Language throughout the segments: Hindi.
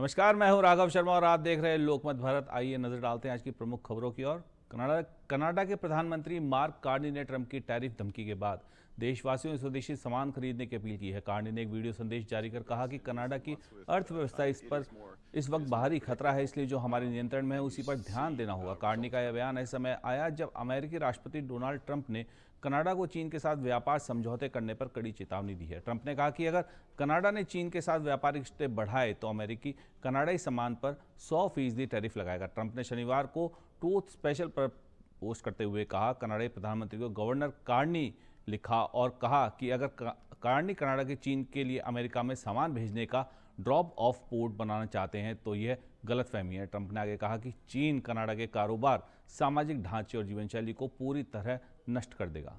नमस्कार, मैं हूं राघव शर्मा और आप देख रहे हैं लोकमत भारत। आइए नजर डालते हैं आज की प्रमुख खबरों की ओर। कनाडा के प्रधानमंत्री मार्क कार्नी ने ट्रंप की टैरिफ धमकी के बाद देशवासियों से स्वदेशी सामान खरीदने की अपील की है। कार्नी ने एक वीडियो संदेश जारी कर कहा कि कनाडा की अर्थव्यवस्था इस वक्त बाहरी खतरा है, इसलिए जो हमारे नियंत्रण में है उसी पर ध्यान देना होगा। कार्नी का यह बयान ऐसे समय आया जब अमेरिकी राष्ट्रपति डोनाल्ड ट्रंप ने कनाडा को चीन के साथ व्यापार समझौते करने पर कड़ी चेतावनी दी है। ट्रंप ने कहा कि अगर कनाडा ने चीन के साथ व्यापारिक रिश्ते बढ़ाए तो अमेरिकी कनाडाई सामान पर 100% टैरिफ लगाएगा। ट्रंप ने शनिवार को ट्रूथ स्पेशल पर पोस्ट करते हुए कहा, कनाडाई प्रधानमंत्री को गवर्नर कार्नी लिखा और कहा कि अगर कार्नी कनाडा के चीन के लिए अमेरिका में सामान भेजने का ड्रॉप ऑफ पोर्ट बनाना चाहते हैं तो यह गलतफहमी है। ट्रंप ने आगे कहा कि चीन कनाडा के कारोबार, सामाजिक ढांचे और जीवन शैली को पूरी तरह नष्ट कर देगा।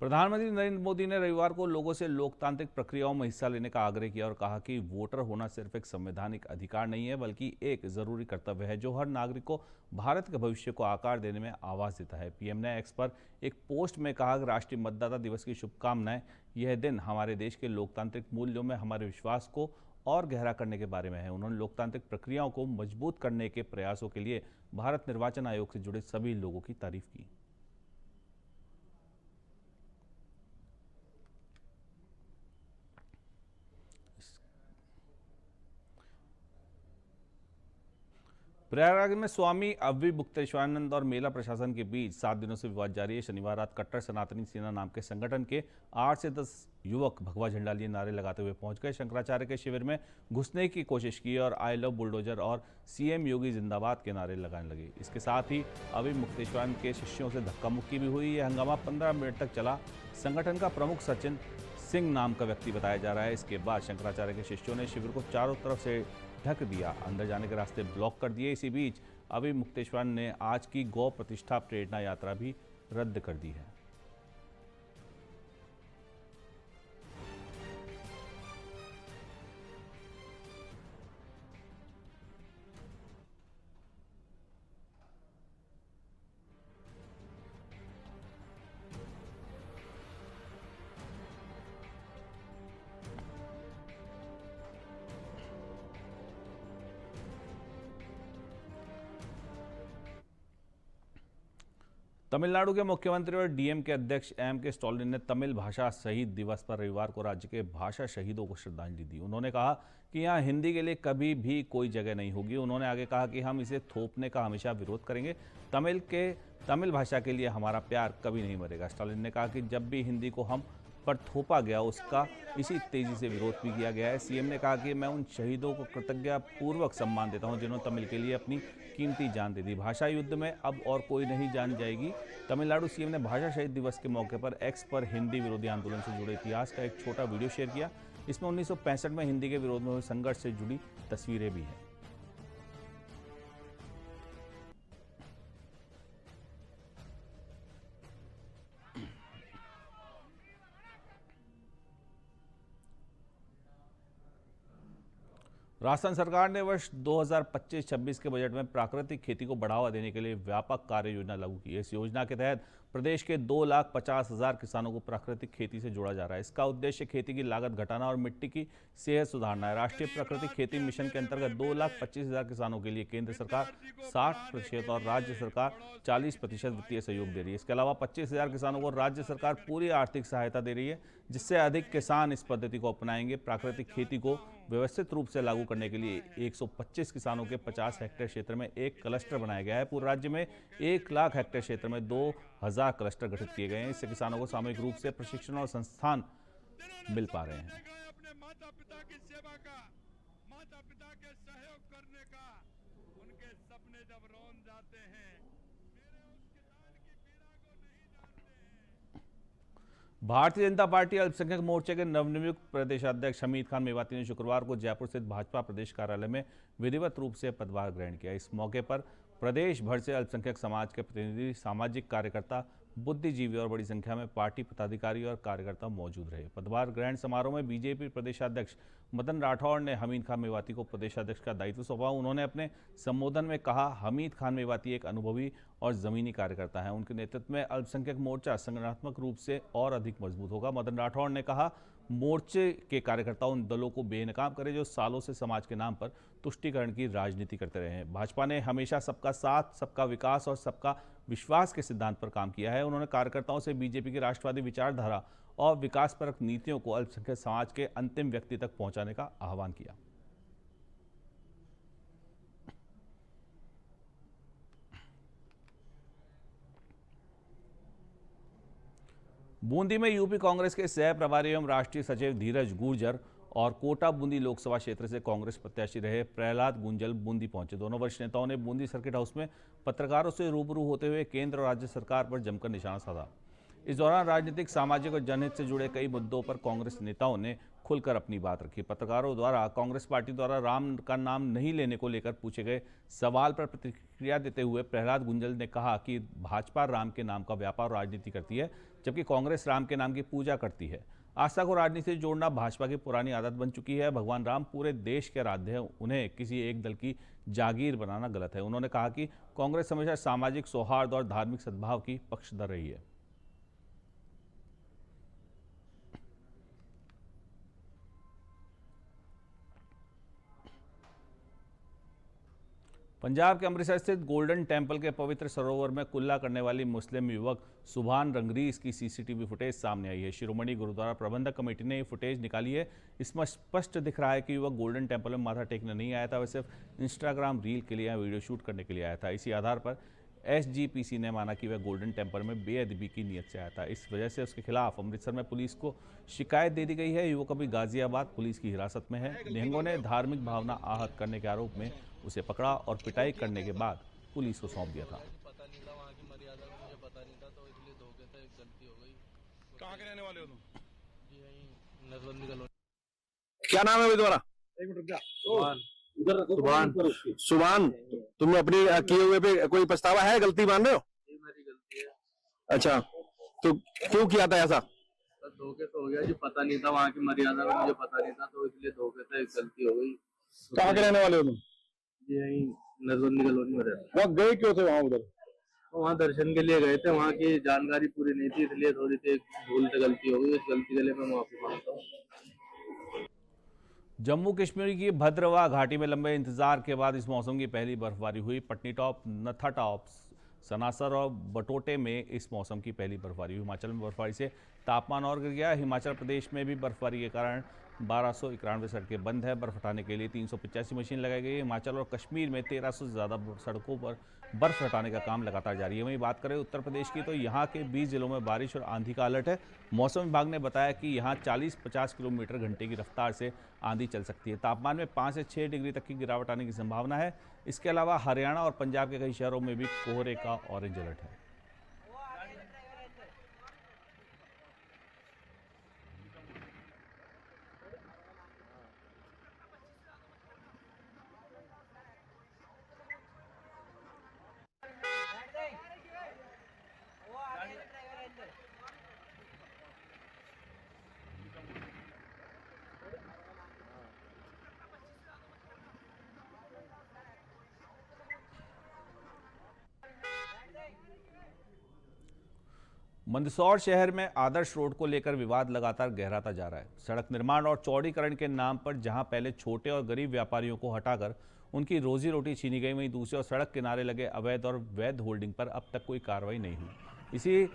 प्रधानमंत्री नरेंद्र मोदी ने रविवार को लोगों से लोकतांत्रिक प्रक्रियाओं में हिस्सा लेने का आग्रह किया और कहा कि वोटर होना सिर्फ एक संवैधानिक अधिकार नहीं है बल्कि एक जरूरी कर्तव्य है जो हर नागरिक को भारत के भविष्य को आकार देने में आवाज देता है। पीएम ने एक्स पर एक पोस्ट में कहा कि राष्ट्रीय मतदाता दिवस की शुभकामनाएं। यह दिन हमारे देश के लोकतांत्रिक मूल्यों में हमारे विश्वास को और गहरा करने के बारे में है। उन्होंने लोकतांत्रिक प्रक्रियाओं को मजबूत करने के प्रयासों के लिए भारत निर्वाचन आयोग से जुड़े सभी लोगों की तारीफ की। प्रयागराज में स्वामी अविमुक्तेश्वरानंद और मेला प्रशासन के बीच 7 दिनों से विवाद जारी है। शनिवार रात कट्टर सनातनी सेना नाम के संगठन के 8 से 10 युवक भगवा झंडा लिए नारे लगाते हुए पहुंच गए। शंकराचार्य के शिविर में घुसने की कोशिश की और आई लव बुलडोजर और सीएम योगी जिंदाबाद के नारे लगाने लगे। इसके साथ ही अविमुक्तेश्वरानंद के शिष्यों से धक्का मुक्की भी हुई। यह हंगामा 15 मिनट तक चला। संगठन का प्रमुख सचिन सिंह नाम का व्यक्ति बताया जा रहा है। इसके बाद शंकराचार्य के शिष्यों ने शिविर को चारों तरफ से ढक दिया, अंदर जाने के रास्ते ब्लॉक कर दिए। इसी बीच अविमुक्तेश्वरानंद ने आज की गौ प्रतिष्ठा प्रेरणा यात्रा भी रद्द कर दी है। तमिलनाडु के मुख्यमंत्री और डीएम के अध्यक्ष एम के स्टालिन ने तमिल भाषा शहीद दिवस पर रविवार को राज्य के भाषा शहीदों को श्रद्धांजलि दी। उन्होंने कहा कि यहां हिंदी के लिए कभी भी कोई जगह नहीं होगी। उन्होंने आगे कहा कि हम इसे थोपने का हमेशा विरोध करेंगे। तमिल भाषा के लिए हमारा प्यार कभी नहीं मरेगा। स्टालिन ने कहा कि जब भी हिंदी को हम पर थोपा गया उसका इसी तेजी से विरोध भी किया गया है। सीएम ने कहा कि मैं उन शहीदों को कृतज्ञतापूर्वक सम्मान देता हूं जिन्होंने तमिल के लिए अपनी कीमती जान दे दी। भाषा युद्ध में अब और कोई नहीं जान जाएगी। तमिलनाडु सीएम ने भाषा शहीद दिवस के मौके पर एक्स पर हिंदी विरोधी आंदोलन से जुड़े इतिहास का एक छोटा वीडियो शेयर किया। इसमें 1965 में हिंदी के विरोध में हुए संघर्ष से जुड़ी तस्वीरें भी हैं। राजस्थान सरकार ने वर्ष 2025-26 के बजट में प्राकृतिक खेती को बढ़ावा देने के लिए व्यापक कार्य योजना लागू की है। इस योजना के तहत प्रदेश के 2,50,000 किसानों को प्राकृतिक खेती से जोड़ा जा रहा है। इसका उद्देश्य खेती की लागत घटाना और मिट्टी की सेहत सुधारना है। राष्ट्रीय प्राकृतिक खेती मिशन के अंतर्गत 2,25,000 किसानों के लिए केंद्र सरकार 60% और राज्य सरकार 40% वित्तीय सहयोग दे रही है। इसके अलावा 25,000 किसानों को राज्य सरकार पूरी आर्थिक सहायता दे रही है, जिससे अधिक किसान इस पद्धति को अपनाएंगे। प्राकृतिक खेती को व्यवस्थित रूप से लागू करने के लिए 125 किसानों के 50 हेक्टेयर क्षेत्र में एक क्लस्टर बनाया गया है। पूरे राज्य में 1 लाख हेक्टेयर क्षेत्र में 2,000 क्लस्टर गठित किए गए हैं। इससे किसानों को सामूहिक रूप से प्रशिक्षण और संस्थान मिल पा रहे हैं। अपने माता पिता की सेवा का, माता पिता के सहयोग करने का, उनके सपने जब रौंद जाते हैं, मेरे उस किसान की पीड़ा को नहीं जानते हैं। भारतीय जनता पार्टी अल्पसंख्यक मोर्चे के नवनियुक्त प्रदेशाध्यक्ष हमीद खान मेवाती ने शुक्रवार को जयपुर स्थित भाजपा प्रदेश कार्यालय में विधिवत रूप से पदभार ग्रहण किया। इस मौके पर प्रदेश भर से अल्पसंख्यक समाज के प्रतिनिधि, सामाजिक कार्यकर्ता, बुद्धिजीवी और बड़ी संख्या में पार्टी पदाधिकारी और कार्यकर्ता मौजूद रहे। पदभार ग्रहण समारोह में बीजेपी प्रदेशाध्यक्ष मदन राठौड़ ने हमीद खान मेवाती को प्रदेशाध्यक्ष का दायित्व सौंपा। उन्होंने अपने संबोधन में कहा, हमीद खान मेवाती एक अनुभवी और जमीनी कार्यकर्ता हैं। उनके नेतृत्व में अल्पसंख्यक मोर्चा संगठनात्मक रूप से और अधिक मजबूत होगा। मदन राठौड़ ने कहा, मोर्चे के कार्यकर्ता उन दलों को बेनकाब करें जो सालों से समाज के नाम पर तुष्टीकरण की राजनीति करते रहे हैं। भाजपा ने हमेशा सबका साथ, सबका विकास और सबका विश्वास के सिद्धांत पर काम किया है। उन्होंने कार्यकर्ताओं से बीजेपी की राष्ट्रवादी विचारधारा और विकासपरक नीतियों को अल्पसंख्यक समाज के अंतिम व्यक्ति तक पहुंचाने का आह्वान किया। बूंदी में यूपी कांग्रेस के सह प्रभारी एवं राष्ट्रीय सचिव धीरज गुर्जर और कोटा बूंदी लोकसभा क्षेत्र से कांग्रेस प्रत्याशी रहे प्रहलाद गुंजल बूंदी पहुंचे। दोनों वरिष्ठ नेताओं ने बूंदी सर्किट हाउस में पत्रकारों से रूबरू होते हुए केंद्र और राज्य सरकार पर जमकर निशाना साधा। इस दौरान राजनीतिक, सामाजिक और जनहित से जुड़े कई मुद्दों पर कांग्रेस नेताओं ने खुलकर अपनी बात रखी। पत्रकारों द्वारा कांग्रेस पार्टी द्वारा राम का नाम नहीं लेने को लेकर पूछे गए सवाल पर प्रतिक्रिया देते हुए प्रहलाद गुंजल ने कहा कि भाजपा राम के नाम का व्यापार और राजनीति करती है, जबकि कांग्रेस राम के नाम की पूजा करती है। आस्था को राजनीति से जोड़ना भाजपा की पुरानी आदत बन चुकी है। भगवान राम पूरे देश के आराध्य हैं, उन्हें किसी एक दल की जागीर बनाना गलत है। उन्होंने कहा कि कांग्रेस हमेशा सामाजिक सौहार्द और धार्मिक सद्भाव की पक्षधर रही है। पंजाब के अमृतसर स्थित गोल्डन टेंपल के पवित्र सरोवर में कुल्ला करने वाली मुस्लिम युवक सुभान रंगरीज की सीसीटीवी फुटेज सामने आई है। शिरोमणि गुरुद्वारा प्रबंधक कमेटी ने ये फुटेज निकाली है। इसमें स्पष्ट दिख रहा है कि युवक गोल्डन टेंपल में माथा टेकने नहीं आया था, वह सिर्फ इंस्टाग्राम रील के लिए या वीडियो शूट करने के लिए आया था। इसी आधार पर एसजीपीसी ने माना कि वह गोल्डन टेंपल में बेअदबी की नीयत से आया था। इस वजह से उसके खिलाफ अमृतसर में पुलिस को शिकायत दे दी गई है। युवक अभी गाजियाबाद पुलिस की हिरासत में है। निहंगों ने धार्मिक भावना आहत करने के आरोप में उसे पकड़ा और पिटाई करने के बाद पुलिस को सौंप दिया था। पता नहीं था, वहाँ की मर्यादा का मुझे पता नहीं था, तो इसलिए धोखे से एक गलती हो गई। कहाँ के रहने वाले हो तुम? जी यहीं नजबंदी कॉलोनी। क्या नाम है भाई तुम्हारा? एक मिनट रुक जा। सुभान। सुभान, तुमने अपनी किए हुए पे कोई पछतावा है? गलती मान रहे हो? ये मेरी गलती है। अच्छा, तो क्यों किया था ऐसा? बस धोखे से हो गया जी, पता नहीं था, वहाँ की मर्यादा का मुझे पता नहीं था, तो इसलिए धोखे से एक गलती हो गई। कहाँ के रहने वाले हो तुम? जी यहीं नजबंदी कॉलोनी में रहता। वहाँ गए क्यों थे वहाँ उधर? तो वहाँ दर्शन के लिए गए थे, वहाँ की जानकारी पूरी नहीं थी, इसलिए थोड़ी सी भूल से गलती हो गई। इस गलती के लिए मैं माफी मांगता हूँ। जम्मू कश्मीर की भद्रवाह घाटी में लंबे इंतजार के बाद इस मौसम की पहली बर्फबारी हुई। पटनी टॉप, नथा टॉप, सनासर और बटोटे में इस मौसम की पहली बर्फबारी हुई। हिमाचल में बर्फबारी से तापमान और गिर गया। हिमाचल प्रदेश में भी बर्फबारी के कारण 1291 सड़कें बंद है। बर्फ हटाने के लिए 385 मशीन लगाई गई है। हिमाचल और कश्मीर में 1300 से ज़्यादा सड़कों पर बर्फ हटाने का काम लगातार जारी है। वहीं बात करें उत्तर प्रदेश की, तो यहाँ के 20 जिलों में बारिश और आंधी का अलर्ट है। मौसम विभाग ने बताया कि यहाँ 40-50 किलोमीटर घंटे की रफ्तार से आंधी चल सकती है। तापमान में 5 से 6 डिग्री तक की गिरावट आने की संभावना है। इसके अलावा हरियाणा और पंजाब के कई शहरों में भी कोहरे का ऑरेंज अलर्ट है। मंदसौर शहर में आदर्श रोड को लेकर विवाद लगातार गहराता जा रहा है। सड़क निर्माण और चौड़ीकरण के नाम पर जहां पहले छोटे और गरीब व्यापारियों को हटाकर उनकी रोजी रोटी छीनी गई, वहीं दूसरी ओर सड़क किनारे लगे अवैध और वैध होल्डिंग पर अब तक कोई कार्रवाई नहीं हुई। इसी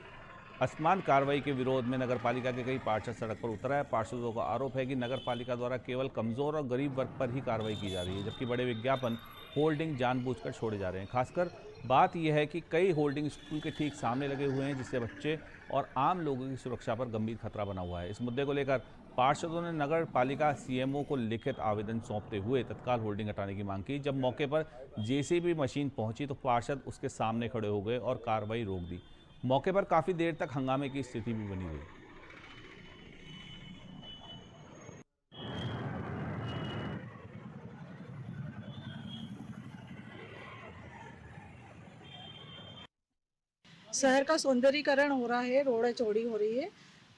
असमान कार्रवाई के विरोध में नगरपालिका के कई पार्षद सड़क पर उतरा है। पार्षदों का आरोप है कि नगरपालिका द्वारा केवल कमजोर और गरीब वर्ग पर ही कार्रवाई की जा रही है, जबकि बड़े विज्ञापन होल्डिंग जानबूझकर छोड़े जा रहे हैं। खासकर बात यह है कि कई होल्डिंग स्कूल के ठीक सामने लगे हुए हैं, जिससे बच्चे और आम लोगों की सुरक्षा पर गंभीर खतरा बना हुआ है। इस मुद्दे को लेकर पार्षदों ने नगर पालिका सीएमओ को लिखित आवेदन सौंपते हुए तत्काल होल्डिंग हटाने की मांग की। जब मौके पर जेसीबी मशीन पहुंची तो पार्षद उसके सामने खड़े हो गए और कार्रवाई रोक दी। मौके पर काफी देर तक हंगामे की स्थिति भी बनी रही। शहर का सौंदर्यीकरण हो रहा है, रोडें चौड़ी हो रही है,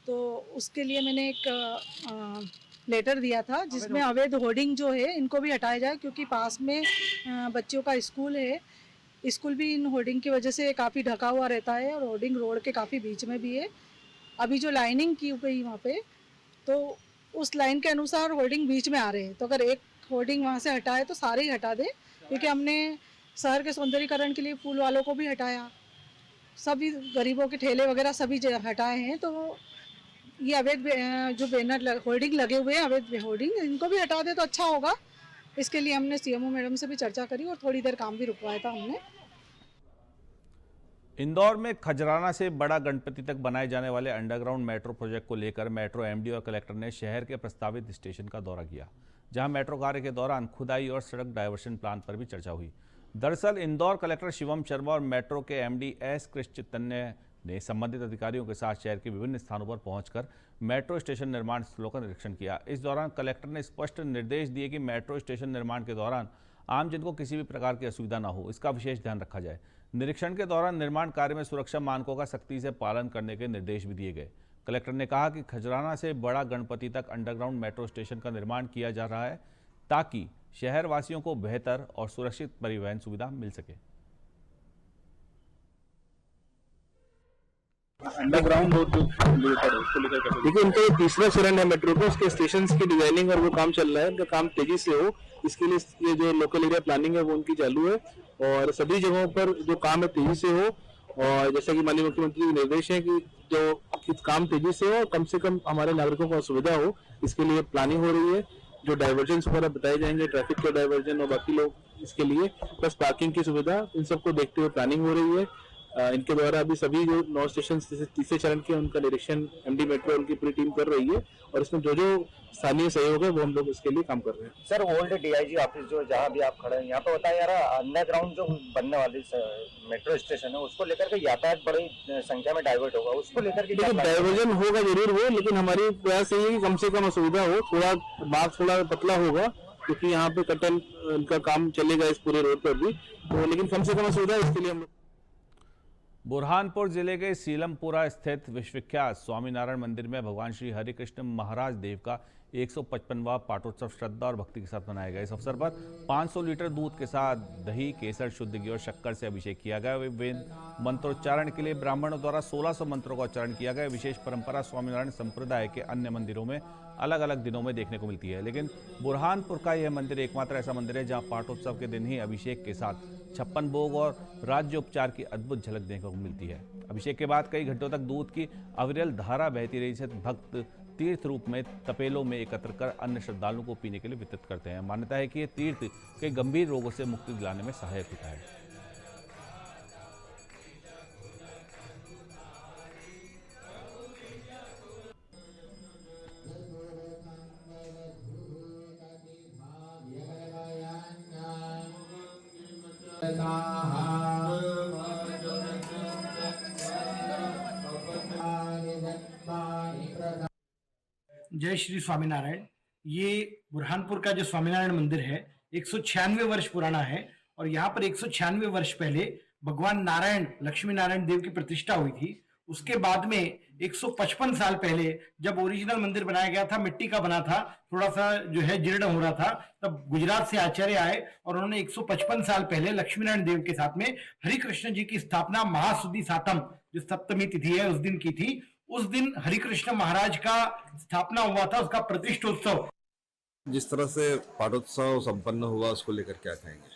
तो उसके लिए मैंने एक लेटर दिया था जिसमें अवैध होर्डिंग जो है इनको भी हटाया जाए, क्योंकि पास में बच्चों का स्कूल है। स्कूल भी इन होर्डिंग की वजह से काफ़ी ढका हुआ रहता है और होर्डिंग रोड के काफ़ी बीच में भी है। अभी जो लाइनिंग की गई वहाँ पे, तो उस लाइन के अनुसार होर्डिंग बीच में आ रहे हैं, तो अगर एक होर्डिंग वहाँ से हटाए तो सारे ही हटा दे, क्योंकि हमने शहर के सौंदर्यीकरण के लिए फूल वालों को भी हटाया, सभी गरीबों के ठेले वगैरह सभी हटाए हैं। तो ये अवैध जो बैनर होर्डिंग लगे हुए हैं, अवैध होर्डिंग, इनको भी हटा दे तो अच्छा होगा। इसके लिए हमने सीएमओ मैडम से भी चर्चा करी और थोड़ी देर काम भी रुकवाया था हमने। इंदौर में खजराना से बड़ा गणपति तक बनाए जाने वाले अंडरग्राउंड मेट्रो प्रोजेक्ट को लेकर मेट्रो एमडी और कलेक्टर ने शहर के प्रस्तावित स्टेशन का दौरा किया, जहां मेट्रो कार्य के दौरान खुदाई और सड़क डायवर्शन प्लान पर भी चर्चा हुई। दरअसल इंदौर कलेक्टर शिवम शर्मा और मेट्रो के एमडी एस कृष्ण चैतन्य ने संबंधित अधिकारियों के साथ शहर के विभिन्न स्थानों पर पहुंचकर मेट्रो स्टेशन निर्माण स्थलों का निरीक्षण किया। इस दौरान कलेक्टर ने स्पष्ट निर्देश दिए कि मेट्रो स्टेशन निर्माण के दौरान आमजन को किसी भी प्रकार की असुविधा न हो, इसका विशेष ध्यान रखा जाए। निरीक्षण के दौरान निर्माण कार्य में सुरक्षा मानकों का सख्ती से पालन करने के निर्देश भी दिए गए। कलेक्टर ने कहा कि खजराना से बड़ा गणपति तक अंडरग्राउंड मेट्रो स्टेशन का निर्माण किया जा रहा है ताकि शहर वासियों को बेहतर और सुरक्षित परिवहन सुविधा मिल सके। अंडरग्राउंड रोड देखिए, इनका ये तीसरा चरण है मेट्रो का, उसके स्टेशन की डिजाइनिंग और वो काम चल रहा है। उनका काम तेजी से हो, इसके लिए ये जो लोकल एरिया प्लानिंग है वो उनकी चालू है और सभी जगहों पर जो काम है तेजी से हो। और जैसा कि माननीय मुख्यमंत्री के निर्देश है कि जो काम तेजी से हो, कम से कम हमारे नागरिकों को असुविधा हो, इसके लिए प्लानिंग हो रही है। जो डाइवर्जन वगैरह बताए जाएंगे, ट्रैफिक के डाइवर्जन और बाकी लोग इसके लिए, प्लस पार्किंग की सुविधा, इन सबको देखते हुए प्लानिंग हो रही है। इनके द्वारा अभी सभी जो 9 स्टेशन तीसरे चरण के उनका निरीक्षण एमडी मेट्रो उनकी पूरी टीम कर रही है और इसमें जो जो स्थानीय सहयोग है वो हम लोग इसके लिए काम कर रहे हैं। सर, ओल्ड डीआईजी ऑफिस जो जहाँ भी आप खड़े हैं यहाँ पे बताया जा रहा है, अंडरग्राउंड जो बनने वाली मेट्रो स्टेशन है उसको लेकर के यातायात बड़ी संख्या में डाइवर्ट होगा, उसको लेकर के देखिए डाइवर्जन होगा जरूर हो, लेकिन हमारी प्रयास यही है कि कम से कम असुविधा हो, थोड़ा मार्ग थोड़ा पतला होगा क्योंकि यहाँ पे कटन इनका काम चलेगा इस पूरे रोड पर भी, तो लेकिन कम से कम असुविधा इसके लिए हम। बुरहानपुर जिले के सीलमपुरा स्थित विश्वविख्यात स्वामीनारायण मंदिर में भगवान श्री हरिकृष्ण महाराज देव का 155वां पाटोत्सव श्रद्धा और भक्ति के साथ मनाया गया। इस अवसर पर 500 लीटर दूध के साथ दही, केसर, शुद्ध घी और शक्कर से अभिषेक किया गया। वेद मंत्रोच्चारण के लिए ब्राह्मणों द्वारा 1600 मंत्रों का उच्चारण किया गया। विशेष परंपरा स्वामीनारायण संप्रदाय के अन्य मंदिरों में अलग अलग दिनों में देखने को मिलती है, लेकिन बुरहानपुर का यह मंदिर एकमात्र ऐसा मंदिर है जहां पाटोत्सव के दिन ही अभिषेक के साथ 56 भोग और राज्योपचार की अद्भुत झलक देखने को मिलती है। अभिषेक के बाद कई घंटों तक दूध की अविरल धारा बहती रही, जिसे भक्त तीर्थ रूप में तपेलों में एकत्र कर अन्य श्रद्धालुओं को पीने के लिए वितरित करते हैं। मान्यता है कि यह तीर्थ के गंभीर रोगों से मुक्ति दिलाने में सहायक होता है। जय श्री स्वामीनारायण। ये बुरहानपुर का जो स्वामीनारायण मंदिर है 196 वर्ष पुराना है और यहाँ पर 196 वर्ष पहले भगवान नारायण, लक्ष्मी नारायण देव की प्रतिष्ठा हुई थी। उसके बाद में 155 साल पहले जब ओरिजिनल मंदिर बनाया गया था, मिट्टी का बना था, थोड़ा सा जो है जीर्ण हो रहा था, तब गुजरात से आचार्य आए और उन्होंने 155 साल पहले लक्ष्मी नारायण देव के साथ में हरि कृष्ण जी की स्थापना महासुदी सातम जो सप्तमी तिथि है उस दिन की थी। उस दिन हरि कृष्ण महाराज का स्थापना हुआ था, उसका प्रतिष्ठोत्सव। जिस तरह से पाटोत्सव संपन्न हुआ उसको लेकर क्या कहेंगे?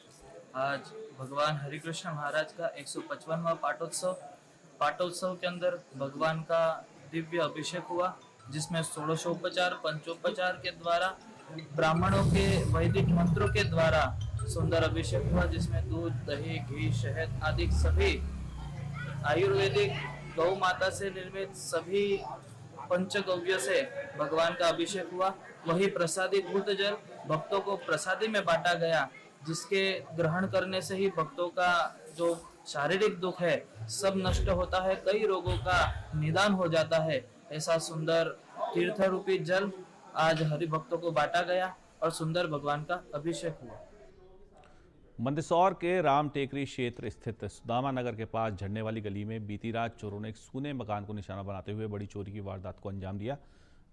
आज भगवान हरि कृष्ण महाराज का 155वां पाटोत्सव के अंदर भगवान का दिव्य अभिषेक हुआ, जिसमें षोडशोपचार, पंचोपचार के द्वारा, ब्राह्मणों के वैदिक मंत्रों के द्वारा सुंदर अभिषेक हुआ, जिसमें दूध, दही, घी, शहद आदि सभी आयुर्वेदिक गौ माता से निर्मित सभी पंचगव्य से भगवान का अभिषेक हुआ। वही प्रसादी भूत जल भक्तों को प्रसादी में बांटा गया, जिसके ग्रहण करने से ही भक्तों का जो शारीरिक दुख है सब नष्ट होता है, कई रोगों का निदान हो जाता है। ऐसा सुंदर तीर्थ रूपी जल आज हरि भक्तों को बांटा गया और सुंदर भगवान का अभिषेक हुआ। मंदसौर के राम टेकरी क्षेत्र स्थित सुदामा नगर के पास झरने वाली गली में बीती रात चोरों ने एक सूने मकान को निशाना बनाते हुए बड़ी चोरी की वारदात को अंजाम दिया।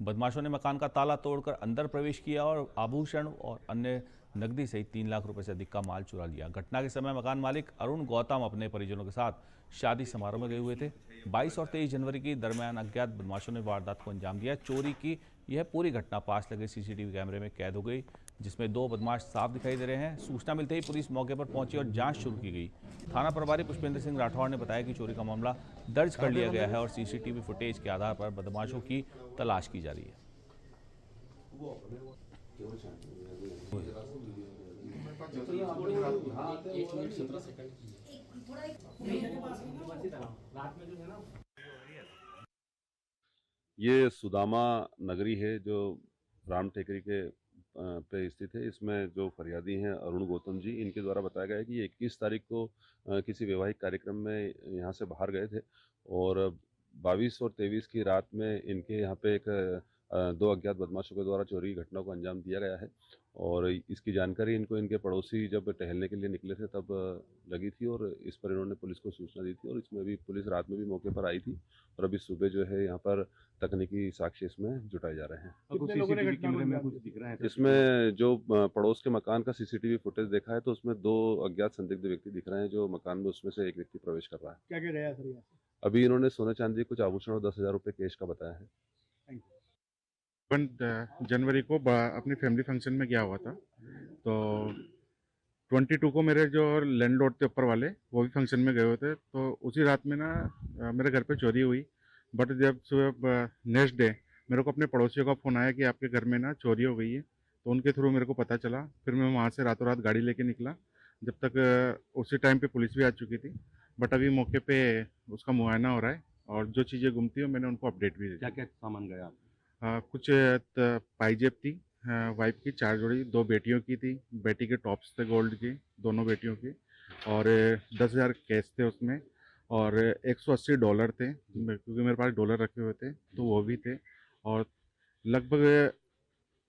बदमाशों ने मकान का ताला तोड़कर अंदर प्रवेश किया और आभूषण और अन्य नकदी सहित 3 लाख रुपए से अधिक का माल चुरा लिया। घटना के समय मकान मालिक अरुण गौतम अपने परिजनों के साथ शादी समारोह में गए हुए थे। 22 और 23 जनवरी के दरमियान अज्ञात बदमाशों ने वारदात को अंजाम दिया। चोरी की यह पूरी घटना पास लगे सीसीटीवी कैमरे में कैद हो गई, जिसमें 2 बदमाश साफ दिखाई दे रहे हैं। सूचना मिलते ही पुलिस मौके पर पहुंची और जांच शुरू की गई। थाना प्रभारी पुष्पेंद्र सिंह राठौड़ ने बताया कि चोरी का मामला दर्ज कर लिया गया है और सीसीटीवी फुटेज के आधार पर बदमाशों की तलाश की जा रही है। ये सुदामा नगरी है जो राम टेकरी के पे स्थित है। इसमें जो फरियादी हैं अरुण गौतम जी, इनके द्वारा बताया गया है कि 21 तारीख को किसी वैवाहिक कार्यक्रम में यहाँ से बाहर गए थे और 22 और 23 की रात में इनके यहाँ पे एक 2 अज्ञात बदमाशों के द्वारा चोरी की घटना को अंजाम दिया गया है। और इसकी जानकारी इनको इनके पड़ोसी जब टहलने के लिए निकले थे तब लगी थी और इस पर इन्होंने पुलिस को सूचना दी थी और इसमें भी पुलिस रात में भी मौके पर आई थी और अभी सुबह जो है यहाँ पर तकनीकी साक्ष्य इसमें जुटाए जा रहे हैं। सीसीटीवी कैमरे में कुछ दिख रहा है? इसमें जो पड़ोस के मकान का सीसीटीवी फुटेज देखा है तो उसमें 2 अज्ञात संदिग्ध व्यक्ति दिख रहे हैं जो मकान में, उसमें से एक व्यक्ति प्रवेश कर रहा है। क्या गया सर यहाँ से? अभी इन्होंने सोने चांदी कुछ आभूषण और 10,000 रुपये कैश का बताया है। 1 जनवरी को अपनी फैमिली फंक्शन में गया हुआ था तो 22 को मेरे जो लैंडलॉर्ड थे ऊपर वाले, वो भी फंक्शन में गए हुए थे। तो उसी रात में ना मेरे घर पे चोरी हुई। बट जब सुबह नेक्स्ट डे मेरे को अपने पड़ोसियों का फ़ोन आया कि आपके घर में ना चोरी हो गई है, तो उनके थ्रू मेरे को पता चला। फिर मैं वहाँ से रातों रात गाड़ी लेके निकला, जब तक उसी टाइम पे पुलिस भी आ चुकी थी। बट अभी मौके पे उसका मुआयना हो रहा है और जो चीज़ें गुमती हैं मैंने उनको अपडेट भी दी। क्या क्या सामान गया? कुछ पाइजेब थी वाइफ की 4 जोड़ी, 2 बेटियों की थी, बेटी के टॉप्स थे गोल्ड के, दोनों बेटियों के, और 10,000 कैश थे उसमें और $180 थे क्योंकि मेरे पास डॉलर रखे हुए थे तो वो भी थे। और लगभग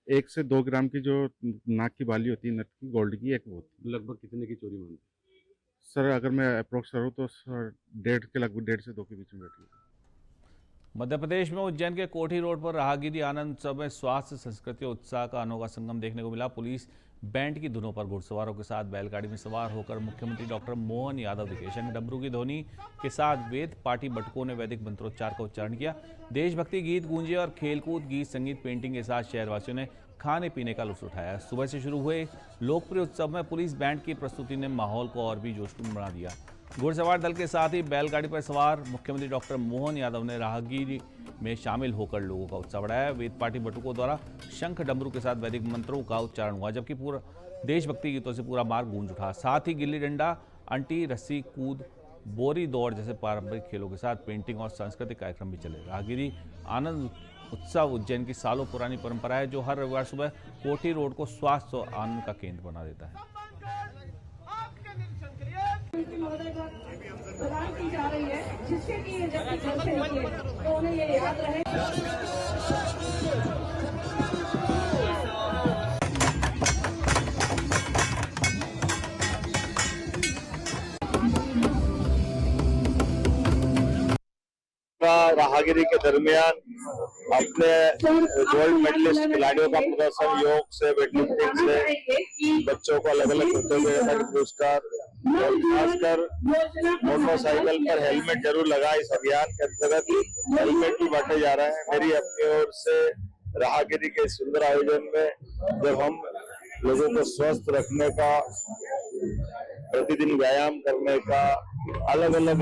1 से 2 ग्राम की जो नाक की बाली होती है नथ की, गोल्ड की, एक वो थी। लगभग कितने की चोरी मानते सर अगर मैं अप्रोक्स करूँ तो सर 1.5 से 2 के बीच में बैठी है। मध्य प्रदेश में उज्जैन के कोठी रोड पर राहगीरी आनंद उत्सव में स्वास्थ्य, संस्कृति और उत्साह का अनोखा संगम देखने को मिला। पुलिस बैंड की धुनों पर घुड़सवारों के साथ बैलगाड़ी में सवार होकर मुख्यमंत्री डॉक्टर मोहन यादव दिखे। शंख डमरू की ध्वनि के साथ वेद पाठी बटुकों ने वैदिक मंत्रोच्चार का उच्चारण किया। देशभक्ति गीत गूंजे और खेलकूद, गीत, संगीत, पेंटिंग के साथ शहरवासियों ने खाने पीने का लुत्फ उठाया। सुबह से शुरू हुए लोकप्रिय उत्सव में पुलिस बैंड की प्रस्तुति ने माहौल को और भी जोशपूर्ण बना दिया। घुड़सवार दल के साथ ही बैलगाड़ी पर सवार मुख्यमंत्री डॉक्टर मोहन यादव ने राहगीरी में शामिल होकर लोगों का उत्साह बढ़ाया। वेद पाठी बटुकों द्वारा शंख डमरू के साथ वैदिक मंत्रों का उच्चारण हुआ, जबकि पूरा देशभक्ति गीतों से पूरा मार्ग गूंज उठा। साथ ही गिल्ली डंडा, अंटी, रस्सी कूद, बोरी दौड़ जैसे पारंपरिक खेलों के साथ पेंटिंग और सांस्कृतिक कार्यक्रम भी चले। राहगीरी आनंद उत्सव उज्जैन की सालों पुरानी परंपरा है जो हर रविवार सुबह कोठी रोड को स्वास्थ्य और आनंद का केंद्र बना देता है। प्रदान की जा रही है जिससे कि ये जब घर से निकले तो उन्हें ये याद रहे। राहगीरी के दरमियान अपने गोल्ड मेडलिस्ट खिलाड़ियों का प्रदर्शन योग से, वेटलिफ्टिंग से, बच्चों को अलग अलग प्रतियोगिता के पुरस्कार और खासकर मोटरसाइकिल पर हेलमेट जरूर लगाए। इस अभियान के अंतर्गत हेलमेट भी बांटे जा रहे हैं। मेरी अपनी ओर से राहगीरी के सुंदर आयोजन में जब हम लोगों को स्वस्थ रखने का, प्रतिदिन व्यायाम करने का, अलग अलग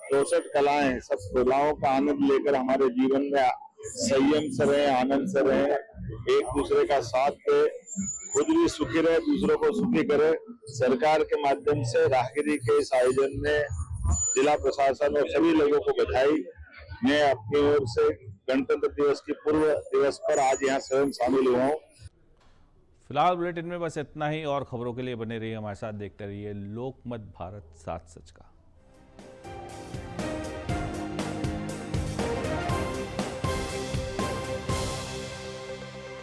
64 कलाएं, सब कलाओं का आनंद लेकर हमारे जीवन में संयम से रहे, आनंद से रहे, एक दूसरे का साथ दे, खुद भी सुखी रहे, दूसरों को सुखी करे। सरकार के माध्यम से राहगीरी के इस आयोजन में जिला प्रशासन और सभी लोगों को बधाई। मैं अपनी ओर से गणतंत्र दिवस की पूर्व दिवस पर आज यहाँ स्वयं शामिल हुआ हूँ। फिलहाल बुलेटिन में बस इतना ही। और खबरों के लिए बने रहिए हमारे साथ, देखते रहिए लोकमत भारत 7 सच का।